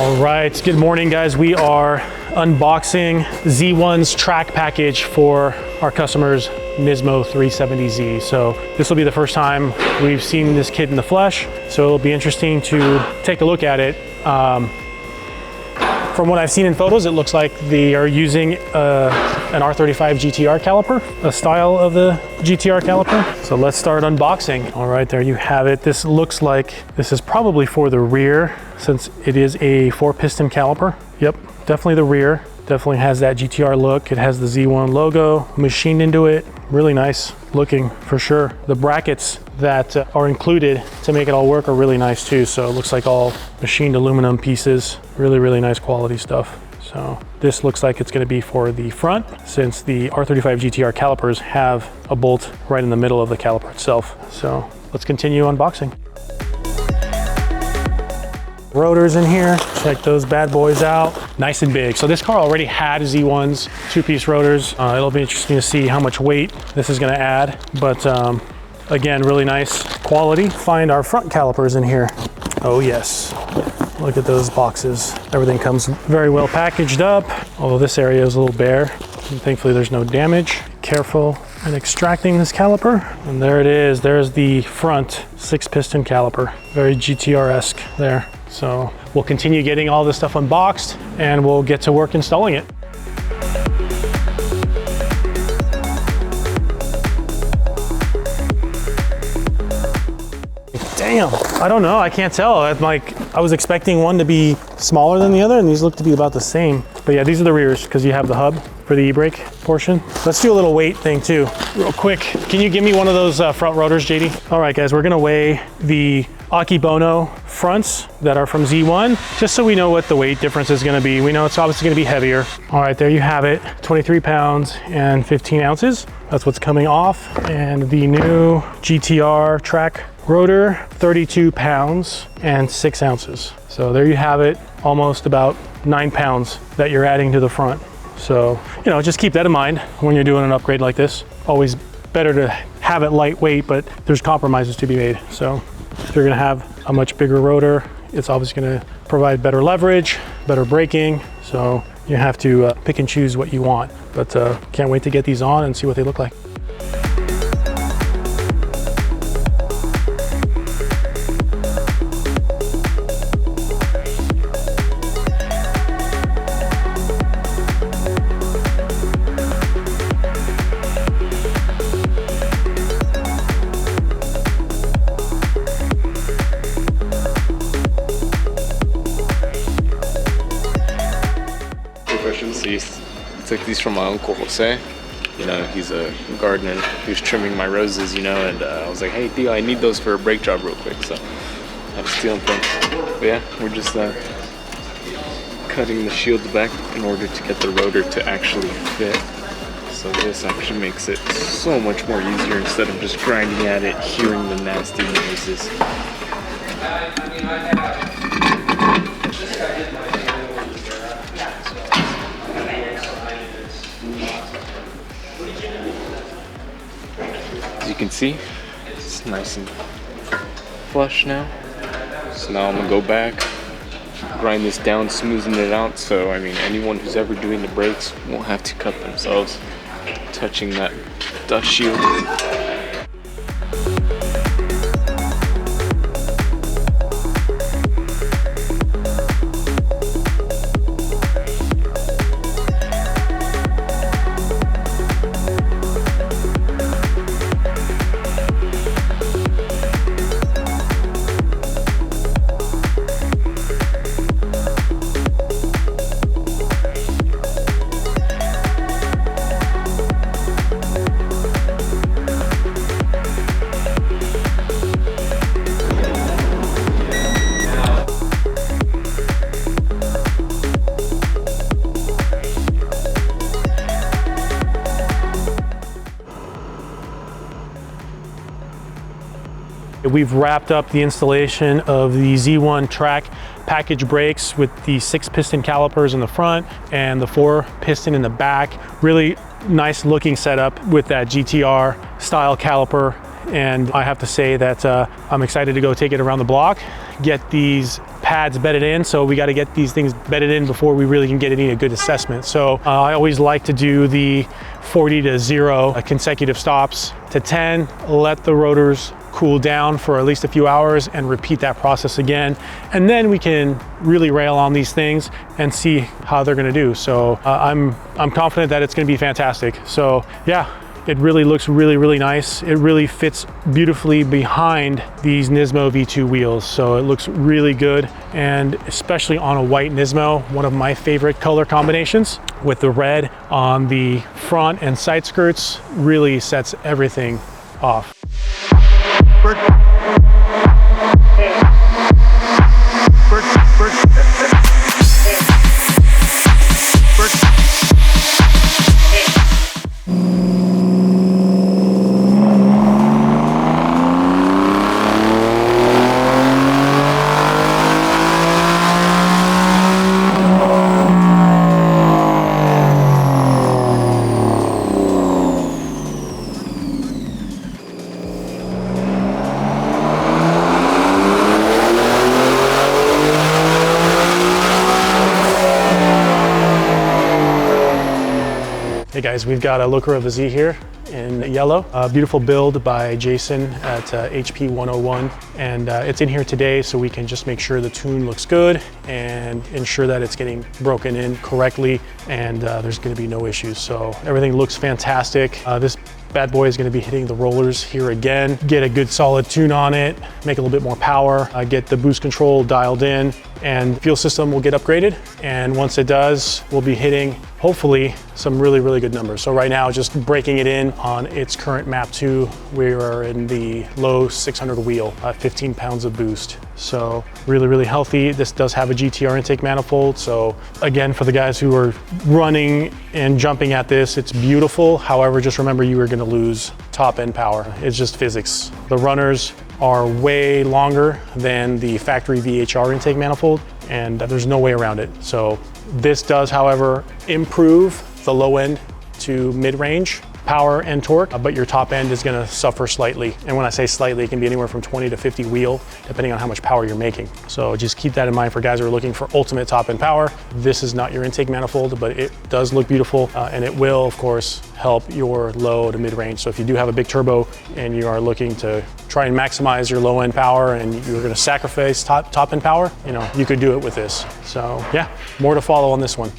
All right, good morning guys. We are unboxing Z1's track package for our customers Nismo 370Z. So this will be the first time we've seen this kit in the flesh. So it'll be interesting to take a look at it. From what I've seen in photos, it looks like they are using an R35 GTR caliper, a style of the GTR caliper. So let's start unboxing. All right, there you have it. This looks like this is probably for the rear since it is a 4-piston caliper. Yep, definitely the rear. Definitely has that GTR look. It has the Z1 logo machined into it. Really nice looking for sure. The brackets that are included to make it all work are really nice too. So it looks like all machined aluminum pieces. Really, really nice quality stuff. So this looks like it's going to be for the front since the R35 GTR calipers have a bolt right in the middle of the caliper itself. So let's continue unboxing. Rotors in here, check those bad boys out. Nice and big. So this car already had Z1's 2-piece rotors. It'll be interesting to see how much weight this is going to add. But again, really nice quality. Find our front calipers in here. Oh yes. Look at those boxes. Everything comes very well packaged up, although this area is a little bare. And thankfully there's no damage. Careful in extracting this caliper. And there it is. There's the front 6-piston caliper. Very GTR-esque there. So we'll continue getting all this stuff unboxed and we'll get to work installing it. Damn, I don't know, I can't tell. I was expecting one to be smaller than the other and these look to be about the same. But yeah, these are the rears because you have the hub for the e-brake portion. Let's do a little weight thing too, real quick. Can you give me one of those front rotors, JD? All right guys, we're gonna weigh the Akibono fronts that are from Z1, just so we know what the weight difference is gonna be. We know it's obviously gonna be heavier. All right, there you have it, 23 pounds and 15 ounces. That's what's coming off. And the new GTR track rotor, 32 pounds and 6 ounces. So there you have it, almost about 9 pounds that you're adding to the front. So, you know, just keep that in mind when you're doing an upgrade like this. Always better to have it lightweight, but there's compromises to be made. So if you're gonna have a much bigger rotor, it's obviously gonna provide better leverage, better braking. So you have to pick and choose what you want. But can't wait to get these on and see what they look like. So I took these from my uncle Jose. You know, he's a gardener. He was trimming my roses, you know, and I was like, hey Theo, I need those for a brake job real quick. So I was stealing things. But yeah, we're just cutting the shields back in order to get the rotor to actually fit. So this actually makes it so much more easier instead of just grinding at it, hearing the nasty noises. As you can see, it's nice and flush now. So now I'm gonna go back, grind this down, smoothing it out. So I mean, anyone who's ever doing the brakes won't have to cut themselves touching that dust shield. We've wrapped up the installation of the Z1 track package brakes with the 6-piston calipers in the front and the 4-piston in the back. Really nice looking setup with that GTR style caliper and I have to say that I'm excited to go take it around the block, get these pads bedded in. So we got to get these things bedded in before we really can get any good assessment. So I always like to do the 40 to 0 consecutive stops to 10, let the rotors cool down for at least a few hours and repeat that process again. And then we can really rail on these things and see how they're gonna do. So I'm confident that it's gonna be fantastic. So yeah, it really looks really nice. It really fits beautifully behind these Nismo V2 wheels. So it looks really good, and especially on a white Nismo, one of my favorite color combinations, with the red on the front and side skirts, really sets everything off. Hey guys, we've got a Looker of a Z here in yellow. A beautiful build by Jason at HP 101. And it's in here today so we can just make sure the tune looks good and ensure that it's getting broken in correctly, and there's gonna be no issues. So everything looks fantastic. This bad boy is gonna be hitting the rollers here again, get a good solid tune on it, make a little bit more power, get the boost control dialed in, and fuel system will get upgraded. And once it does, we'll be hitting, hopefully, some really good numbers. So right now, just breaking it in on its current map 2, we are in the low 600 wheel, 15 pounds of boost. So really healthy. This does have a GTR intake manifold. So again, for the guys who are running and jumping at this, it's beautiful. However, just remember you are gonna lose top end power. It's just physics. The runners are way longer than the factory VHR intake manifold, and there's no way around it. So this does, however, improve the low end to mid-range power and torque, but your top end is gonna suffer slightly. And when I say slightly, it can be anywhere from 20 to 50 wheel, depending on how much power you're making. So just keep that in mind for guys who are looking for ultimate top end power. This is not your intake manifold, but it does look beautiful, and it will, of course, help your low to mid-range. So if you do have a big turbo and you are looking to try and maximize your low end power and you're gonna sacrifice top end power, you know, you could do it with this. So yeah, more to follow on this one.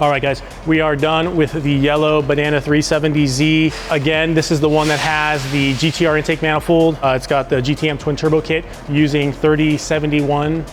All right, guys, we are done with the yellow Banana 370Z. Again, this is the one that has the GTR intake manifold. It's got the GTM twin turbo kit using 3071R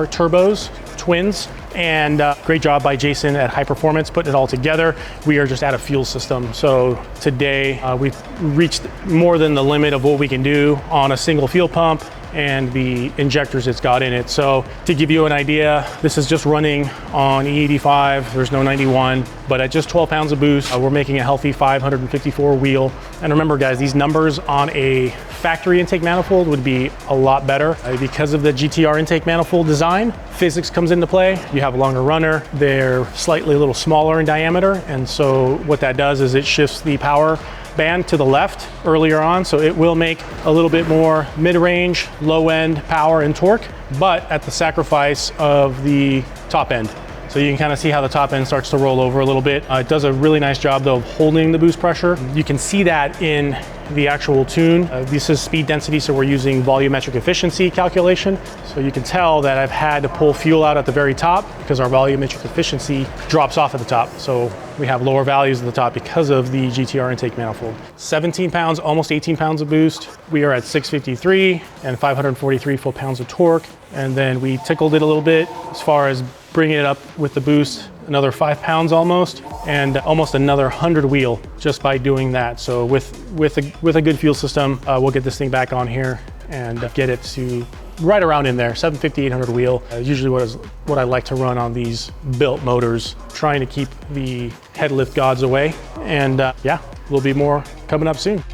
turbos, twins. And great job by Jason at High Performance putting it all together. We are just at a fuel system. So today we've reached more than the limit of what we can do on a single fuel pump and the injectors it's got in it. So to give you an idea, this is just running on E85, there's no 91, but at just 12 pounds of boost, we're making a healthy 554 wheel. And remember guys, these numbers on a factory intake manifold would be a lot better. Because of the GTR intake manifold design, physics comes into play. You have a longer runner, they're slightly a little smaller in diameter, and so what that does is it shifts the power band to the left earlier on, so it will make a little bit more mid-range, low-end power and torque, but at the sacrifice of the top end. So you can kind of see how the top end starts to roll over a little bit. It does a really nice job though of holding the boost pressure. You can see that in the actual tune. This is speed density, so we're using volumetric efficiency calculation. So you can tell that I've had to pull fuel out at the very top because our volumetric efficiency drops off at the top. So we have lower values at the top because of the GTR intake manifold. 17 pounds, almost 18 pounds of boost. We are at 653 and 543 foot-pounds of torque. And then we tickled it a little bit as far as bringing it up with the boost, another 5 pounds almost, and almost another 100 wheel just by doing that. So with a good fuel system, we'll get this thing back on here and get it to right around in there, 750, 800 wheel. Usually what I like to run on these built motors, trying to keep the head lift gods away. And yeah, there'll be more coming up soon.